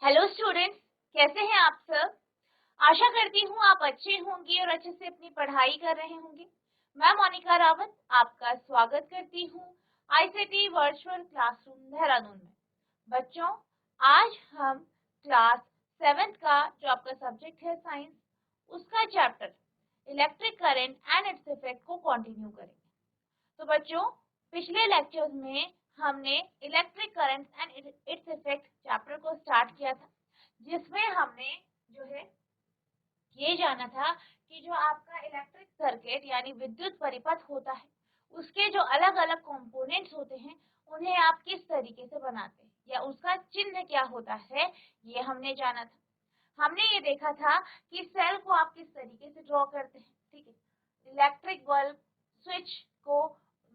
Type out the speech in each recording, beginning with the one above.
Hello students, कैसे हैं आप सब। आशा करती हूँ आप अच्छे होंगे और अच्छे से अपनी पढ़ाई कर रहे होंगे। मैं मोनिका रावत आपका स्वागत करती हूँ आईसीटी वर्चुअल क्लासरूम देहरादून में। बच्चों, आज हम क्लास 7th का जो आपका सब्जेक्ट है साइंस, उसका chapter electric current and its effect को कंटिन्यू करेंगे। तो बच्चों, पिछले लेक्चर्स में हमने electric current and its effect chapter को स्टार्ट किया था, जिसमें हमने जो है ये जाना था कि जो आपका इलेक्ट्रिक सर्किट यानी विद्युत परिपथ होता है, उसके जो अलग अलग कंपोनेंट्स होते हैं उन्हें आप किस तरीके से बनाते हैं या उसका चिन्ह क्या होता है, ये हमने जाना था। हमने ये देखा था कि सेल को आप किस तरीके से ड्रॉ करते हैं, ठीक है। इलेक्ट्रिक बल्ब, स्विच को,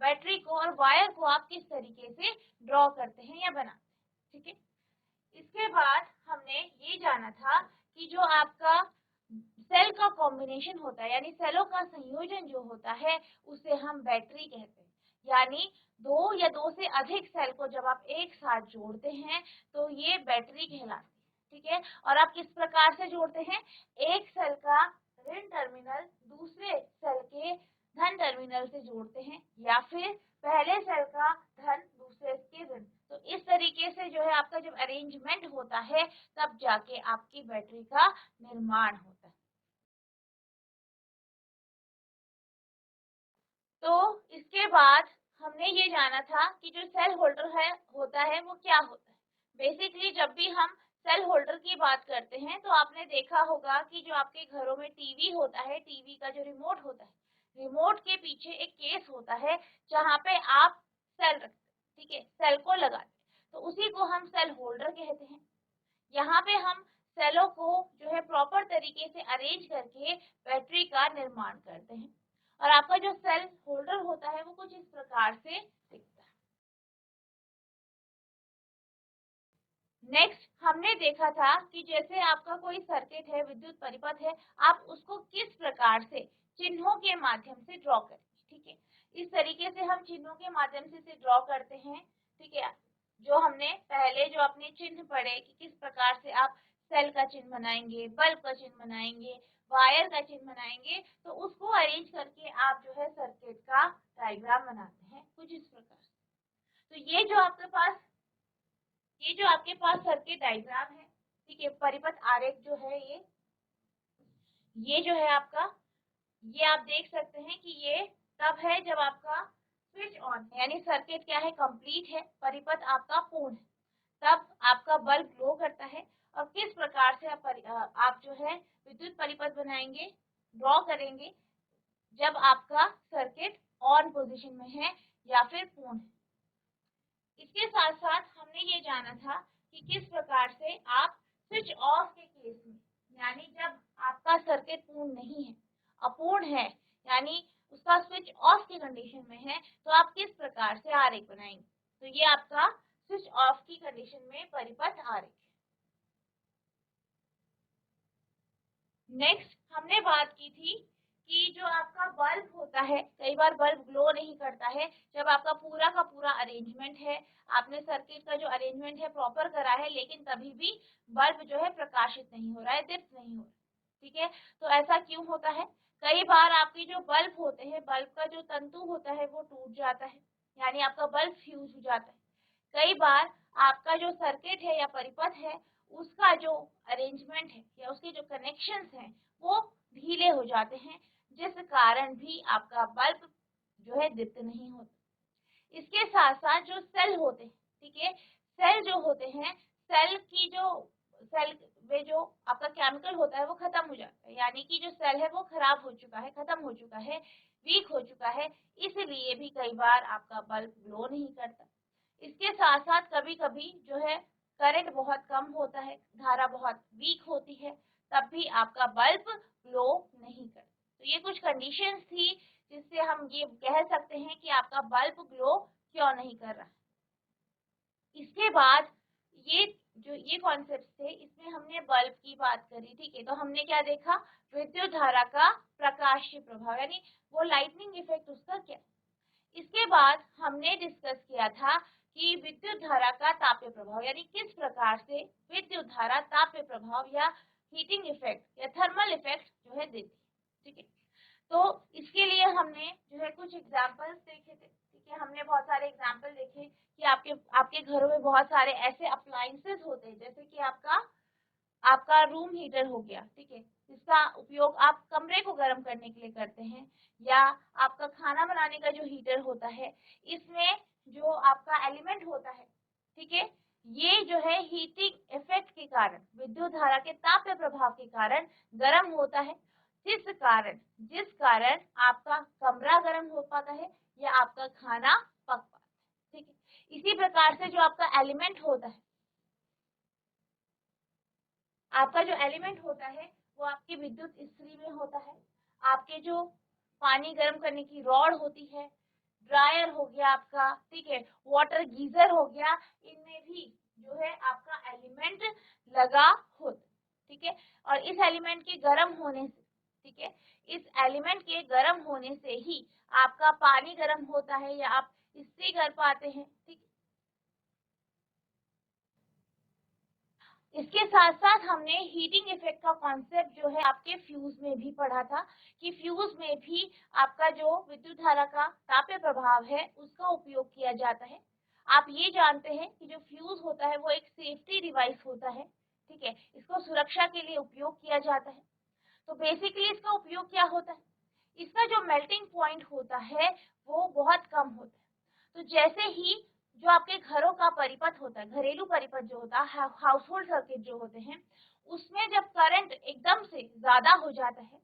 बैटरी को और वायर को आप किस तरीके से ड्रॉ करते हैं या बनाते हैं, ठीक है। इसके बाद हमने ये जाना था कि जो आपका सेल का कॉम्बिनेशन होता है यानी सेलों का संयोजन जो होता है उसे हम बैटरी कहते हैं। यानी दो या दो से अधिक सेल को जब आप एक साथ जोड़ते हैं तो ये बैटरी कहलाती है, ठीक है। और आप किस प्रकार से जोड़ते हैं, एक सेल का ऋण टर्मिनल दूसरे सेल के धन टर्मिनल से जोड़ते हैं या फिर पहले सेल का धन दूसरे के ऋण। तो इस तरीके से जो है आपका जब अरेंजमेंट होता है तब जाके आपकी बैटरी का निर्माण होता है। तो इसके बाद हमने ये जाना था कि जो सेल होल्डर है होता है वो क्या होता है। बेसिकली जब भी हम सेल होल्डर की बात करते हैं तो आपने देखा होगा कि जो आपके घरों में टीवी होता है, टीवी का जो रिमोट होता है, रिमोट के पीछे एक केस होता है जहाँ पे आप सेल रखते हैं, ठीक है, सेल को लगाते हैं। तो उसी को हम सेल होल्डर कहते हैं। यहाँ पे हम सेलों को जो है प्रॉपर तरीके से अरेंज करके बैटरी का निर्माण करते हैं। और आपका जो सेल होल्डर होता है वो कुछ इस प्रकार से दिखता है। नेक्स्ट हमने देखा था कि जैसे आपका कोई सर्किट है, विद्युत परिपथ है, आप उसको किस प्रकार से चिन्हों के माध्यम से ड्रॉ करेंगे, ठीक है। इस तरीके से हम चिन्हों के माध्यम से इसे ड्रॉ करते हैं, ठीक है। जो हमने पहले जो अपने चिन्ह पढ़े कि किस प्रकार से आप सेल का चिन्ह बनाएंगे, बल्ब का चिन्ह बनाएंगे, वायर का चिन्ह बनाएंगे, तो उसको अरेंज करके आप जो है सर्किट का डायग्राम बनाते हैं कुछ इस प्रकार से। तो ये जो आपके पास सर्किट डायग्राम है, ठीक है, परिपथ आरेख जो है ये जो है आपका, ये आप देख सकते हैं कि ये तब है जब आपका स्विच ऑन है यानी सर्किट क्या है, कंप्लीट है, परिपथ आपका पूर्ण है, तब आपका बल्ब ग्लो करता है। और किस प्रकार से आप जो है विद्युत परिपथ बनाएंगे, ड्रॉ करेंगे, जब आपका सर्किट ऑन पोजीशन में है या फिर पूर्ण है। इसके साथ साथ हमने ये जाना था कि किस प्रकार से आप स्विच ऑफ के केस में, यानी जब आपका सर्किट पूर्ण नहीं है, अपूर्ण है, यानी उसका स्विच ऑफ की कंडीशन में है, तो आप किस प्रकार से आरेख बनाएंगे। तो ये आपका स्विच ऑफ की कंडीशन में परिपथ आरेख है। नेक्स्ट हमने बात की थी कि जो आपका बल्ब होता है, कई बार बल्ब ग्लो नहीं करता है जब आपका पूरा का पूरा अरेंजमेंट है, आपने सर्किट का जो अरेंजमेंट है प्रॉपर करा है, लेकिन तभी भी बल्ब जो है प्रकाशित नहीं हो रहा है, दीप्त नहीं हो रहा है, ठीक है। तो ऐसा क्यों होता है, कई बार आपकी जो बल्ब होते हैं, बल्ब का जो तंतु होता है वो टूट जाता है, यानी आपका बल्ब फ्यूज हो जाता है। कई बार आपका जो सर्किट है या परिपथ है उसका जो अरेंजमेंट है या उसके जो कनेक्शंस हैं वो ढीले हो जाते हैं, जिस कारण भी आपका बल्ब जो है दीप्त नहीं होता। इसके साथ साथ जो सेल होते हैं, ठीक है, सेल जो होते हैं, सेल में जो आपका केमिकल होता है वो खत्म हो जाता है, यानी कि जो सेल है वो खराब हो चुका है, खत्म हो चुका है, वीक हो चुका है, इसलिए भी कई बार आपका बल्ब ग्लो नहीं करता। इसके साथ साथ कभी कभी जो है करंट बहुत कम होता है, धारा बहुत वीक होती है, तब भी आपका बल्ब ग्लो नहीं करता। तो ये कुछ कंडीशंस थी जिससे हम ये कह सकते हैं कि आपका बल्ब ग्लो क्यों नहीं कर रहा। इसके बाद ये जो ये कॉन्सेप्ट थे, इसमें हमने बल्ब की बात करी, ठीक है। तो हमने क्या देखा, विद्युत धारा का प्रकाशीय प्रभाव यानी वो लाइटनिंग इफेक्ट उसका क्या। इसके बाद हमने डिस्कस किया था कि विद्युत धारा का तापीय प्रभाव, यानी किस प्रकार से विद्युत धारा तापीय प्रभाव या हीटिंग इफेक्ट या थर्मल इफेक्ट जो है देती है। ठीक है, तो इसके लिए हमने जो है कुछ एग्जांपल्स देखे थे। ठीक है, हमने बहुत सारे एग्जांपल देखे कि आपके घरों में बहुत सारे ऐसे अप्लायंसेस होते हैं, जैसे कि आपका रूम हीटर हो गया। ठीक है, इसका उपयोग आप कमरे को गर्म करने के लिए करते हैं, या आपका खाना बनाने का जो हीटर होता है, इसमें जो आपका एलिमेंट होता है, ठीक है, ये जो है हीटिंग इफेक्ट के कारण, विद्युत धारा के तापीय प्रभाव के कारण गर्म होता है, जिस कारण आपका कमरा गर्म हो पाता है या आपका खाना पक पाता है। ठीक है, इसी प्रकार से जो आपका एलिमेंट होता है, वो आपकी विद्युत इस्त्री में होता है। आपके जो पानी गर्म करने की रॉड होती है, ड्रायर हो गया आपका, ठीक है, वाटर गीजर हो गया, इनमें भी जो है आपका एलिमेंट लगा होता है। ठीक है, और इस एलिमेंट के गर्म होने से, ठीक है, इस एलिमेंट के गर्म होने से ही आपका पानी गर्म होता है या आप इस्त्री कर पाते हैं। ठीक है, इसके साथ साथ हमने हीटिंग इफेक्ट का कॉन्सेप्ट जो है आपके फ्यूज में भी पढ़ा था, कि फ्यूज में भी आपका जो विद्युत धारा का तापीय प्रभाव है उसका उपयोग किया जाता है। आप ये जानते हैं कि जो फ्यूज होता है वो एक सेफ्टी डिवाइस होता है। ठीक है, इसको सुरक्षा के लिए उपयोग किया जाता है। तो बेसिकली इसका उपयोग क्या होता है, इसका जो मेल्टिंग पॉइंट होता है वो बहुत कम होता है। तो जैसे ही जो आपके घरों का परिपथ होता है, घरेलू परिपथ जो होता है, हाउस होल्ड सर्किट जो होते हैं, उसमें जब करंट एकदम से ज्यादा हो जाता है,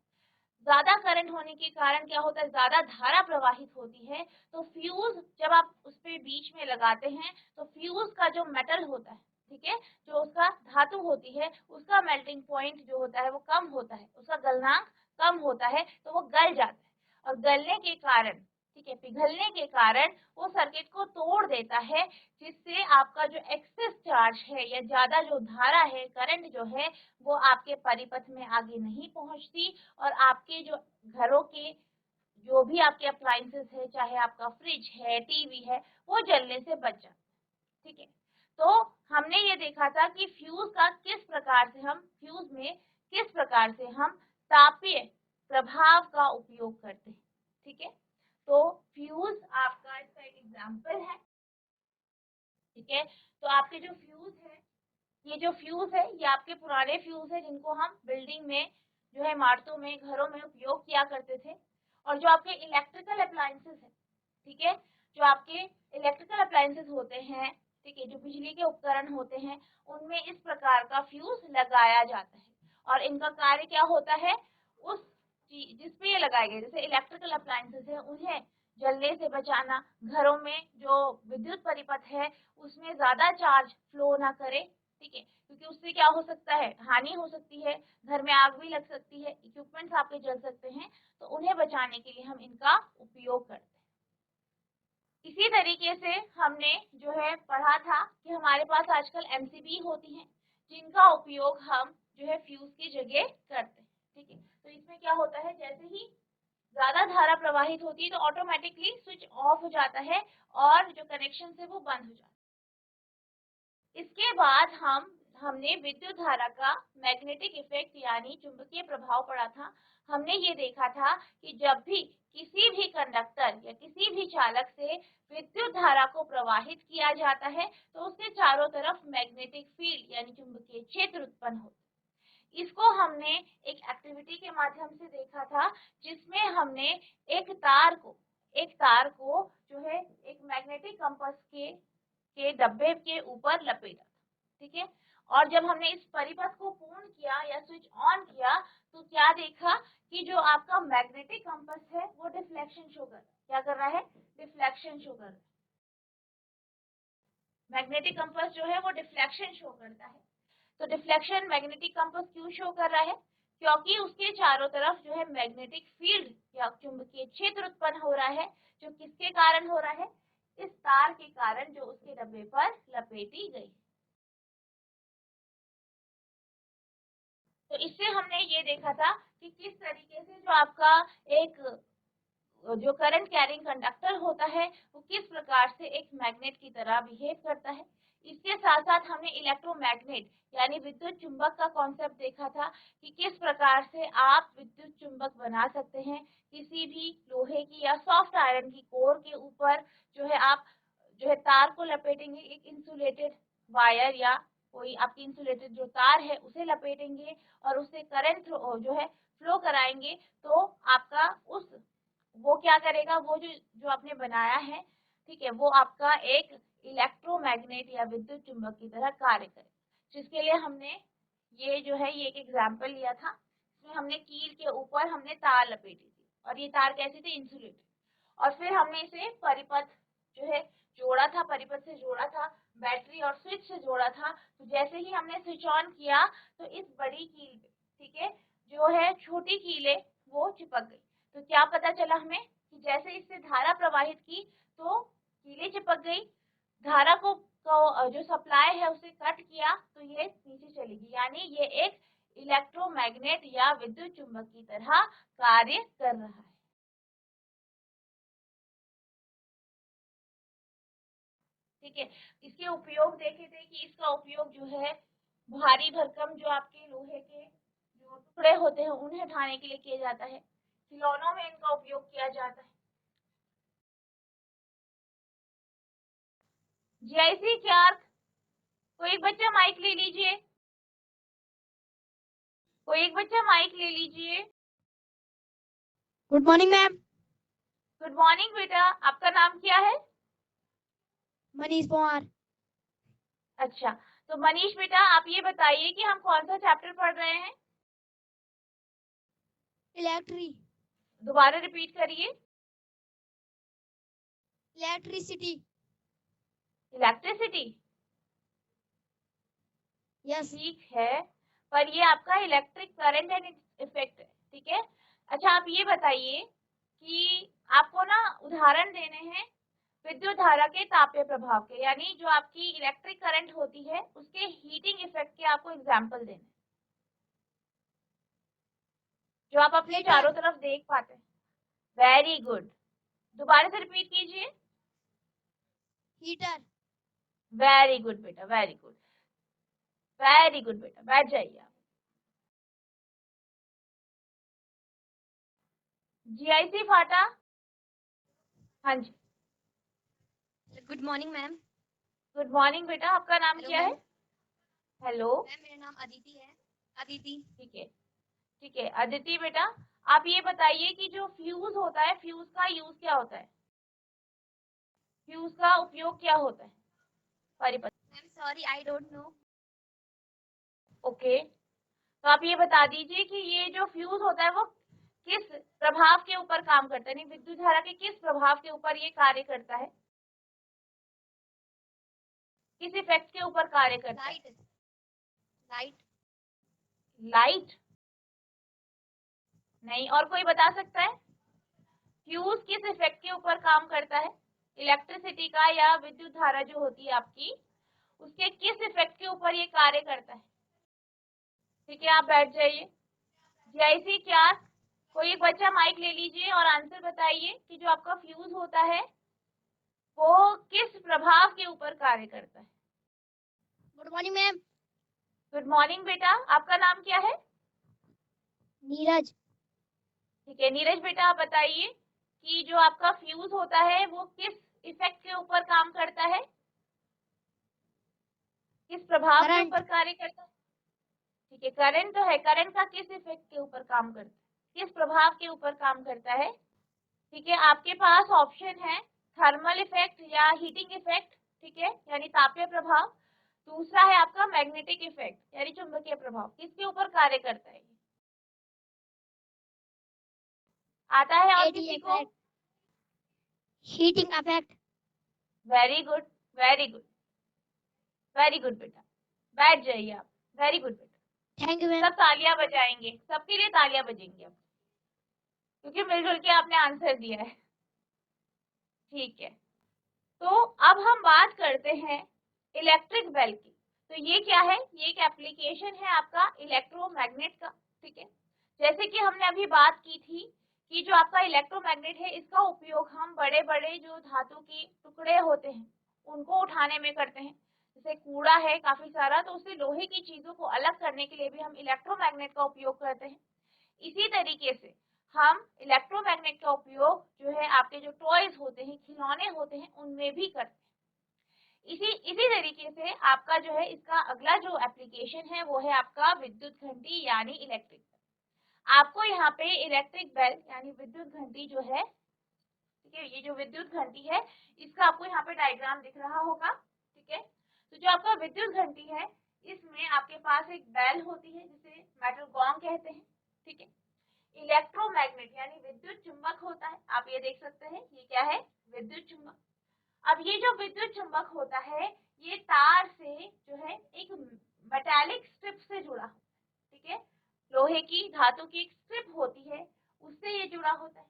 ज्यादा करंट होने के कारण क्या होता है, ज्यादा धारा प्रवाहित होती है, तो फ्यूज जब आप उस पे बीच में लगाते हैं, तो फ्यूज का जो मेटल होता है, ठीक है, जो उसका धातु होती है, उसका मेल्टिंग पॉइंट जो होता है वो कम होता है, उसका गलनांक कम होता है, तो वो गल जाता है। और गलने के कारण, ठीक है, पिघलने के कारण वो सर्किट को तोड़ देता है, जिससे आपका जो एक्सेस चार्ज है या ज्यादा जो धारा है, करंट जो है, वो आपके परिपथ में आगे नहीं पहुंचती, और आपके जो घरों के जो भी आपके अप्लायंसेस है, चाहे आपका फ्रिज है, टीवी है, वो जलने से बच जाता है। ठीक है, तो हमने ये देखा था कि फ्यूज में किस प्रकार से हम तापीय प्रभाव का उपयोग करते हैं। ठीक है, तो फ्यूज आपका इसका एक एग्जाम्पल है। ठीक है, तो आपके जो फ्यूज है, ये जो फ्यूज है, ये आपके पुराने फ्यूज है, जिनको हम बिल्डिंग में जो है, इमारतों में, घरों में उपयोग किया करते थे। और जो आपके इलेक्ट्रिकल अप्लायंसेस है, ठीक है, जो आपके इलेक्ट्रिकल अप्लायंसेस होते हैं, ठीक है, जो बिजली के उपकरण होते हैं, उनमें इस प्रकार का फ्यूज लगाया जाता है। और इनका कार्य क्या होता है, उस जिसपे ये लगाए गए, जैसे इलेक्ट्रिकल अप्लायंसेस है, उन्हें जलने से बचाना, घरों में जो विद्युत परिपथ है उसमें ज्यादा चार्ज फ्लो ना करे। ठीक है, क्योंकि उससे क्या हो सकता है, हानि हो सकती है, घर में आग भी लग सकती है, इक्विपमेंट्स आपके जल सकते हैं, तो उन्हें बचाने के लिए हम इनका उपयोग करते हैं। इसी तरीके से हमने जो है पढ़ा था कि हमारे पास आजकल एमसीबी होती हैं, जिनका उपयोग हम जो है फ्यूज की जगह करते हैं। ठीक है, तो इसमें क्या होता है, जैसे ही ज्यादा धारा प्रवाहित होती है तो ऑटोमेटिकली स्विच ऑफ हो जाता है और जो कनेक्शन है वो बंद हो जाता है। इसके बाद हमने विद्युत धारा का मैग्नेटिक इफेक्ट यानी चुंबकीय प्रभाव पढ़ा था। हमने ये देखा था कि जब भी किसी भी कंडक्टर या किसी भी चालक से विद्युत धारा को प्रवाहित किया जाता है, तो उसके चारों तरफ मैग्नेटिक फील्ड यानी चुंबकीय क्षेत्र उत्पन्न होता है। इसको हमने एक एक्टिविटी के माध्यम से देखा था, जिसमें हमने एक तार को जो है एक मैग्नेटिक कंपास के डब्बे के ऊपर लपेटा। ठीक है, और जब हमने इस परिपथ को पूर्ण किया या स्विच ऑन किया, तो क्या देखा कि जो आपका मैग्नेटिक कंपास है वो डिफ्लेक्शन शो कर रहा है। क्या कर रहा है, डिफ्लेक्शन शो कर रहा है। मैग्नेटिक कंपास जो है वो डिफ्लेक्शन शो करता है। तो डिफ्लेक्शन मैग्नेटिक कंपास क्यों शो कर रहा है, क्योंकि उसके चारों तरफ जो है मैग्नेटिक फील्ड या चुंबकीय क्षेत्र उत्पन्न हो रहा है, जो किसके कारण हो रहा है, इस तार के कारण जो उसके डब्बे पर लपेटी गई। तो इससे हमने ये देखा था कि किस तरीके से जो आपका एक जो करंट कैरिंग कंडक्टर होता है वो किस प्रकार से एक मैग्नेट की तरह बिहेव करता है। इसके साथ साथ हमने इलेक्ट्रोमैग्नेट यानी विद्युत चुंबक का कॉन्सेप्ट देखा था कि किस प्रकार से आप विद्युत चुंबक बना सकते हैं। किसी भी लोहे की या सॉफ्ट आयरन की कोर के ऊपर जो है आप जो है तार को लपेटेंगे, एक इंसुलेटेड वायर या कोई आपकी इंसुलेटेड जो तार है उसे लपेटेंगे और उससे करंट जो है फ्लो कराएंगे, तो आपका उस वो क्या करेगा, वो जो आपने बनाया है, ठीक है, वो आपका एक इलेक्ट्रोमैग्नेट या विद्युत चुंबक की तरह कार्य करे। जिसके लिए हमने ये जो है ये एक एग्जांपल लिया था, इसमें हमने कील के ऊपर हमने तार लपेटी थी और ये तार कैसी थी, इंसुलेटेड, और फिर हमने इसे परिपथ जो है जोड़ा था, परिपथ से जोड़ा था, बैटरी और स्विच से जोड़ा था। तो जैसे ही हमने स्विच ऑन किया तो इस बड़ी कील पे, ठीक है, जो है छोटी कीलें वो चिपक गई। तो क्या पता चला हमें कि जैसे इससे धारा प्रवाहित की तो कीलें चिपक गई, धारा को जो सप्लाई है उसे कट किया तो ये नीचे चलेगी, यानी ये एक इलेक्ट्रोमैग्नेट या विद्युत चुंबक की तरह कार्य कर रहा है। ठीक है, इसके उपयोग देखे थे कि इसका उपयोग जो है भारी भरकम जो आपके लोहे के जो टुकड़े होते हैं उन्हें उठाने के लिए किया जाता है, खिलौनों में इनका उपयोग किया जाता है। जीआईसी क्लार्क, कोई एक बच्चा माइक ले लीजिए, कोई एक बच्चा माइक ले लीजिए। Good morning ma'am. Good morning बेटा, आपका नाम क्या है? मनीष पवार। अच्छा, तो मनीष बेटा आप ये बताइए कि हम कौन सा चैप्टर पढ़ रहे हैं? इलेक्ट्री दोबारा रिपीट करिए। इलेक्ट्रिसिटी। Electricity, yes. ठीक है, पर ये आपका इलेक्ट्रिक करंट एंड इफेक्ट है, ठीक है। अच्छा आप ये बताइए कि आपको ना उदाहरण देने हैं विद्युत धारा के तापीय प्रभाव के, यानी जो आपकी इलेक्ट्रिक करंट होती है उसके हीटिंग इफेक्ट के आपको एग्जाम्पल देने, जो आप अपने हीटर। चारों तरफ देख पाते हैं। वेरी गुड, दोबारा से रिपीट कीजिए। हीटर। वेरी गुड बेटा, वेरी गुड, वेरी गुड बेटा, बैठ जाइए आप। जीआईसी फाटा, हाँ जी। Good morning ma'am. Good morning बेटा, आपका नाम हेलो क्या है? मैम। हेलो, मैम मेरा नाम अदिति है। अदिति। ठीक है, ठीक है अदिति बेटा, आप ये बताइए कि जो फ्यूज होता है, फ्यूज का यूज क्या होता है, फ्यूज का उपयोग क्या होता है परिपथ? Ma'am sorry I don't know. Okay, तो आप ये बता दीजिए कि ये जो फ्यूज होता है वो किस प्रभाव के ऊपर काम करता है, यानी विद्युत धारा के किस प्रभाव के ऊपर ये कार्य करता है, किस इफेक्ट के ऊपर कार्य करता है? लाइट। लाइट। लाइट नहीं, और कोई बता सकता है? फ्यूज किस इफेक्ट के ऊपर काम करता है, इलेक्ट्रिसिटी का या विद्युत धारा जो होती है आपकी उसके किस इफेक्ट के ऊपर ये कार्य करता है? ठीक है, आप बैठ जाइए। जीआईसी क्या, कोई एक बच्चा माइक ले लीजिए और आंसर बताइए कि जो आपका फ्यूज होता है वो किस प्रभाव के ऊपर कार्य करता है? Good morning ma'am. Good morning बेटा, आपका नाम क्या है? नीरज। ठीक है नीरज बेटा, आप बताइए कि जो आपका फ्यूज होता है वो किस इफेक्ट के ऊपर काम करता है, किस प्रभाव के करंट। ऊपर कार्य करता है? ठीक है, करंट तो है, करंट का किस इफेक्ट के ऊपर काम करता है, किस प्रभाव के ऊपर काम करता है? ठीक है, आपके पास ऑप्शन है थर्मल इफेक्ट या हीटिंग इफेक्ट, ठीक है, यानी तापीय प्रभाव। दूसरा है आपका मैग्नेटिक इफेक्ट यानी चुंबकीय प्रभाव। किसके ऊपर कार्य करता है? आता है और एडी किसी को? Effect. Heating effect. Very good, very good, very good बेटा, बैठ जाइए आप। वेरी गुड बेटा, थैंक यू मैम। सब तालियां बजाएंगे, सबके लिए तालियां बजेंगी अब, क्योंकि मिलजुल के आपने आंसर दिया है। ठीक है, तो अब हम बात करते हैं इलेक्ट्रिक बेल की। तो ये क्या है, ये एक एप्लीकेशन है आपका इलेक्ट्रोमैग्नेट का, ठीक है। जैसे कि हमने अभी बात की थी कि जो आपका इलेक्ट्रोमैग्नेट है इसका उपयोग हम बड़े बड़े जो धातु के टुकड़े होते हैं उनको उठाने में करते हैं। जैसे कूड़ा है काफी सारा, तो उससे लोहे की चीजों को अलग करने के लिए भी हम इलेक्ट्रोमैग्नेट का उपयोग करते हैं। इसी तरीके से हम इलेक्ट्रोमैग्नेट का उपयोग जो है आपके जो टॉयज होते हैं, खिलौने होते हैं, उनमें भी करते हैं। इसी तरीके से आपका जो है इसका अगला जो एप्लीकेशन है वो है आपका विद्युत घंटी यानी इलेक्ट्रिक। आपको यहाँ पे इलेक्ट्रिक बेल यानी विद्युत घंटी जो है, ठीक है, ये जो विद्युत घंटी है इसका आपको यहाँ पे डायग्राम दिख रहा होगा। ठीक है, तो जो आपका विद्युत घंटी है इसमें आपके पास एक बेल होती है जिसे मेटल गॉन्ग कहते हैं। ठीक है, इलेक्ट्रोमैग्नेट यानी विद्युत चुंबक होता है, आप ये देख सकते हैं ये क्या है, विद्युत चुंबक। अब ये जो विद्युत चुंबक होता है ये तार से जो है एक मेटालिक स्ट्रिप से जुड़ा होता है। ठीक है, लोहे की धातु की एक स्ट्रिप होती है उससे ये जुड़ा होता है।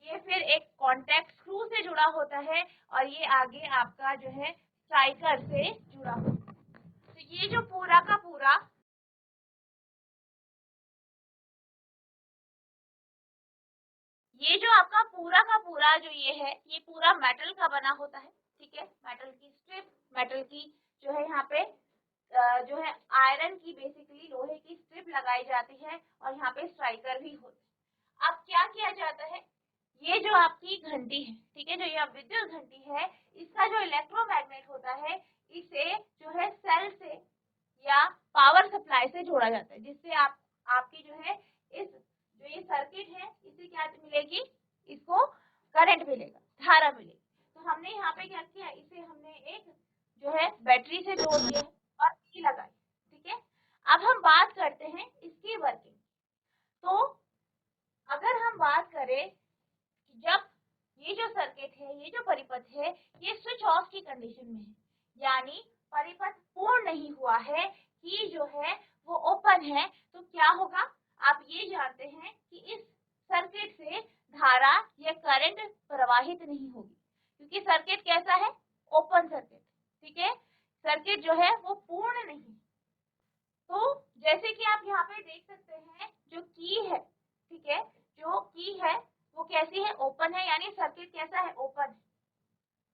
ये फिर एक कांटेक्ट स्क्रू से जुड़ा होता है और ये आगे आपका जो है स्ट्राइकर से जुड़ा होता है। तो ये जो पूरा का पूरा आपका पूरा का पूरा जो ये है ये पूरा मेटल का बना होता है। ठीक है, मेटल की स्ट्रिप, मेटल की जो है यहाँ पे जो है आयरन की बेसिकली लोहे की स्ट्रिप लगाई जाती है और यहाँ पे स्ट्राइकर भी होता है। अब क्या किया जाता है, ये जो आपकी घंटी है, ठीक है, जो ये विद्युत घंटी है इसका जो इलेक्ट्रोमैग्नेट होता है इसे जो है सेल से या पावर सप्लाई से जोड़ा जाता है, जिससे आपकी जो है इस जो ये सर्किट है इसे क्या मिलेगी, इसको करंट मिलेगा, धारा मिलेगी। तो हमने यहाँ पे क्या किया, इसे हमने एक जो है बैटरी से जोड़ दिया है और की लगाई। ठीक है, अब हम बात करते हैं इसकी वर्किंग। तो अगर हम बात करें कि जब ये जो सर्किट है, ये जो परिपथ है, ये स्विच ऑफ की कंडीशन में है, यानी परिपथ पूर्ण नहीं हुआ है, कि जो है वो ओपन है, तो क्या होगा, आप ये जानते हैं कि इस सर्किट से धारा या करंट प्रवाहित नहीं होगी, क्योंकि सर्किट कैसा है, ओपन सर्किट। ठीक है, सर्किट जो है वो पूर्ण नहीं। तो जैसे कि आप यहाँ पे देख सकते हैं जो की है, ठीक है, जो की है वो कैसी है, ओपन है, यानी सर्किट कैसा है, ओपन है,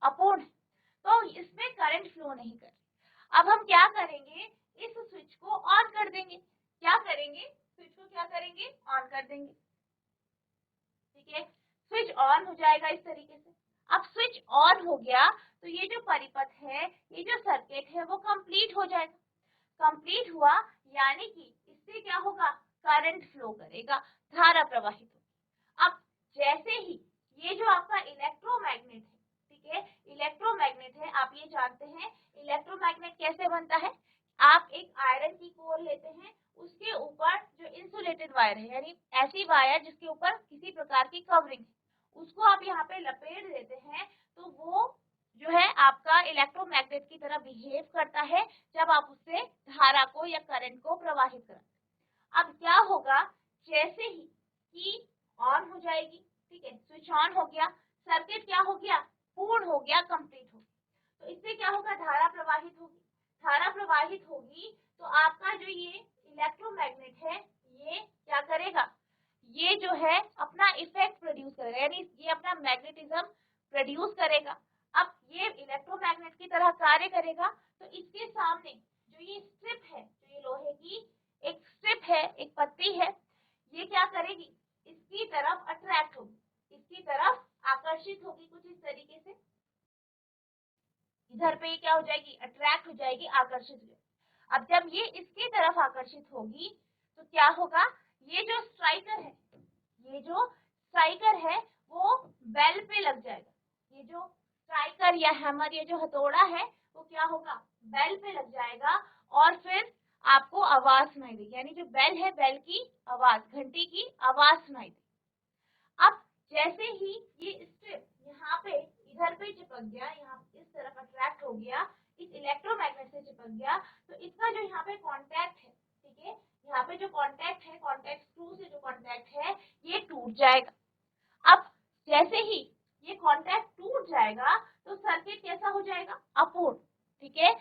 अपूर्ण है, तो इसमें करंट फ्लो नहीं कर रही। अब हम क्या करेंगे, इस स्विच को ऑन कर देंगे। क्या करेंगे, स्विच को क्या करेंगे, ऑन कर देंगे। ठीक है, स्विच ऑन हो जाएगा इस तरीके से। अब स्विच ऑन हो गया तो ये जो परिपथ है, ये जो सर्किट है वो कंप्लीट हो जाएगा। कंप्लीट हुआ यानी कि इससे क्या होगा, करंट फ्लो करेगा, धारा प्रवाहित होगी। अब जैसे ही ये जो आपका इलेक्ट्रोमैग्नेट है, ठीक है, इलेक्ट्रोमैग्नेट है, आप ये जानते हैं इलेक्ट्रोमैग्नेट कैसे बनता है, आप एक आयरन की कोर लेते हैं, उसके ऊपर जो इंसुलेटेड वायर है, यानी ऐसी वायर जिसके ऊपर किसी प्रकार की कवरिंग है, उसको आप यहाँ पे लपेट देते हैं, तो वो जो है आपका इलेक्ट्रोमैग्नेट की तरह बिहेव करता है जब आप उससे धारा को या करंट को प्रवाहित कराते। अब क्या होगा, जैसे ही की ऑन हो जाएगी, ठीक है, स्विच ऑन हो गया, सर्किट क्या हो गया, पूर्ण हो गया, कंप्लीट हो गया, तो इससे क्या होगा, धारा प्रवाहित होगी। धारा प्रवाहित होगी तो आपका जो ये इलेक्ट्रोमैग्नेट है ये क्या करेगा, ये जो है अपना इफेक्ट प्रोड्यूस करेगा, यानी ये अपना मैग्नेटिज्म प्रोड्यूस करेगा। अब ये इलेक्ट्रोमैग्नेट की तरह कार्य करेगा, तो इसके सामने जो ये स्ट्रिप है, जो ये लोहे की एक स्ट्रिप है, एक पत्ती है, ये क्या करेगी, इसकी तरफ अट्रैक्ट होगी, इसकी तरफ आकर्षित होगी, कुछ इस तरीके से इधर पे ये क्या हो जाएगी, अट्रैक्ट हो जाएगी, आकर्षित हो जाएगी। अब जब ये इसकी तरफ आकर्षित होगी तो क्या होगा, ये जो स्ट्राइकर है, ये जो स्ट्राइकर है वो बेल पे लग जाएगा। ये जो स्ट्राइकर या हैमर, ये जो हथौड़ा है वो क्या होगा, बेल पे लग जाएगा और फिर आपको आवाज सुनाई देगी, यानी जो बेल है, बेल की आवाज, घंटी की आवाज सुनाई देगी। अब जैसे ही ये स्ट्रिप यहाँ पे इधर पे चिपक गया, यहाँ इस तरफ अट्रैक्ट हो गया, इस इलेक्ट्रोमैग्नेट से चिपक गया, तो इसका जो यहाँ पे कांटेक्ट है, ठीक है, यहाँ पे जो कांटेक्ट है, कांटेक्ट स्क्रू से जो कांटेक्ट है ये टूट जाएगा। अब जैसे ही ये कांटेक्ट टूट जाएगा तो सर्किट कैसा हो जाएगा, अपूर्ण। ठीक है,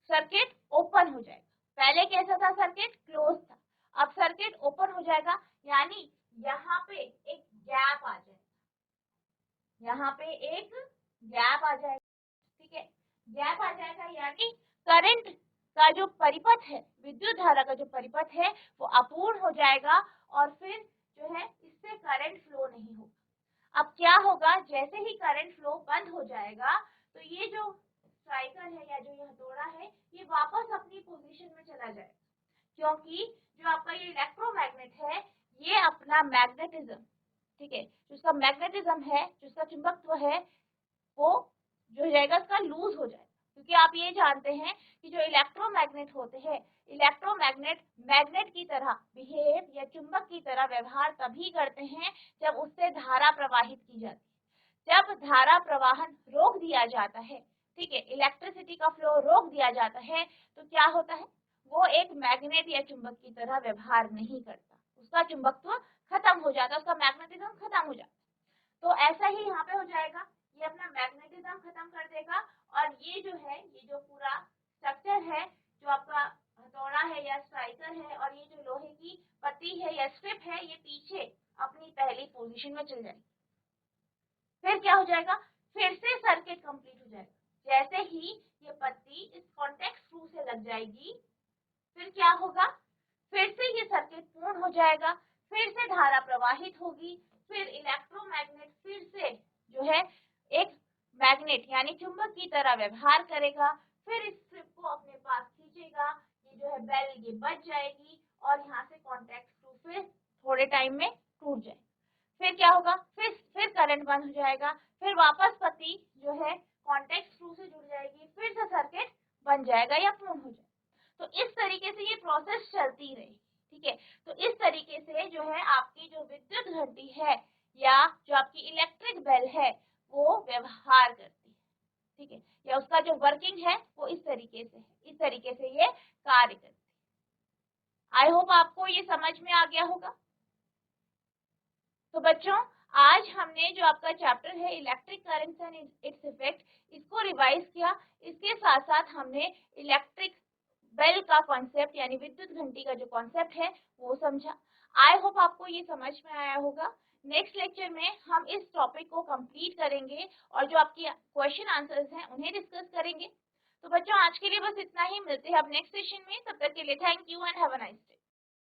सर्किट ओपन हो जाएगा। पहले कैसा था, सर्किट क्लोज था, अब सर्किट ओपन हो जाएगा, यानी यहाँ पे एक गैप आ जाएगा, यहाँ पे एक गैप आ जाएगा, ठीक है। गैप आ जाएगा यानी करंट का जो परिपथ है, विद्युत धारा का जो परिपथ है वो अपूर्ण हो जाएगा और फिर जो है इससे करंट फ्लो नहीं होगा। अब क्या होगा, जैसे ही करंट फ्लो बंद हो जाएगा तो ये जो स्ट्राइकर है या जो ये हथौड़ा है ये वापस अपनी पोजीशन में चला जाएगा, क्योंकि जो आपका ये इलेक्ट्रोमैग्नेट है ये अपना मैग्नेटिज्म, ठीक है, जो उसका मैग्नेटिज्म है, जो उसका चुंबकत्व है वो जो हो जाएगा उसका लूज हो जाएगा। क्योंकि आप ये जानते हैं कि जो इलेक्ट्रोमैग्नेट होते हैं, इलेक्ट्रोमैग्नेट मैग्नेट की तरह बिहेव या चुंबक की तरह व्यवहार तभी करते हैं जब उससे धारा प्रवाहित की जाती है। जब धारा प्रवाहन रोक दिया जाता है, ठीक है, इलेक्ट्रिसिटी का फ्लो रोक दिया जाता है तो क्या होता है, वो एक मैग्नेट या चुंबक की तरह व्यवहार नहीं करता, उसका चुंबकत्व खत्म हो जाता है, उसका मैग्नेटिज्म खत्म हो जाता है। तो ऐसा ही यहाँ पे हो जाएगा, ये अपना मैग्नेटिज्म खत्म कर देगा और ये जो है, ये जो पूरा स्ट्रक्चर है, जो आपका हथौड़ा है या स्ट्राइकर है और ये जो लोहे की पट्टी है या स्ट्रिप है, ये पीछे अपनी पहली पोजीशन में चल जाएगी। फिर क्या हो जाएगा, फिर से सर्किट कंप्लीट हो जाएगा। जैसे ही ये पट्टी इस कॉन्टेक्ट स्क्रू से लग जाएगी, फिर क्या होगा, फिर से ये सर्किट पूर्ण हो जाएगा, फिर से धारा प्रवाहित होगी, फिर इलेक्ट्रोमैग्नेट फिर से जो है एक मैग्नेट यानी चुंबक की तरह व्यवहार करेगा, फिर इस स्ट्रिप को अपने पास खींचेगा, ये जो है बेल ये बच जाएगी और यहाँ से कॉन्टेक्ट स्क्रू फिर थोड़े टाइम में टूट जाएगा। फिर क्या होगा, फिर करंट बंद हो जाएगा, फिर वापस पट्टी जो है कॉन्टेक्ट स्क्रू से जुड़ जाएगी, फिर से सर्किट बन जाएगा या पूर्ण हो जाएगा। तो इस तरीके से ये प्रोसेस चलती रहेगी, ठीक है। तो इस तरीके से जो है आपकी जो विद्युत घंटी है या जो आपकी इलेक्ट्रिक बेल है वो व्यवहार करती है, ठीक है, या उसका जो वर्किंग है वो इस तरीके से है, इस तरीके से ये कार्य करती है। आई होप आपको ये समझ में आ गया होगा। तो बच्चों, आज हमने जो आपका चैप्टर है electric currents and its effect, इसको रिवाइज किया। इसके साथ साथ हमने इलेक्ट्रिक बेल का कॉन्सेप्ट यानी विद्युत घंटी का जो कॉन्सेप्ट है वो समझा। आई होप आपको ये समझ में आया होगा। नेक्स्ट लेक्चर में हम इस टॉपिक को कंप्लीट करेंगे और जो आपकी क्वेश्चन आंसर्स हैं उन्हें डिस्कस करेंगे। तो बच्चों, आज के लिए बस इतना ही, मिलते हैं अब नेक्स्ट सेशन में। तब तक के लिए thank you and have a nice day.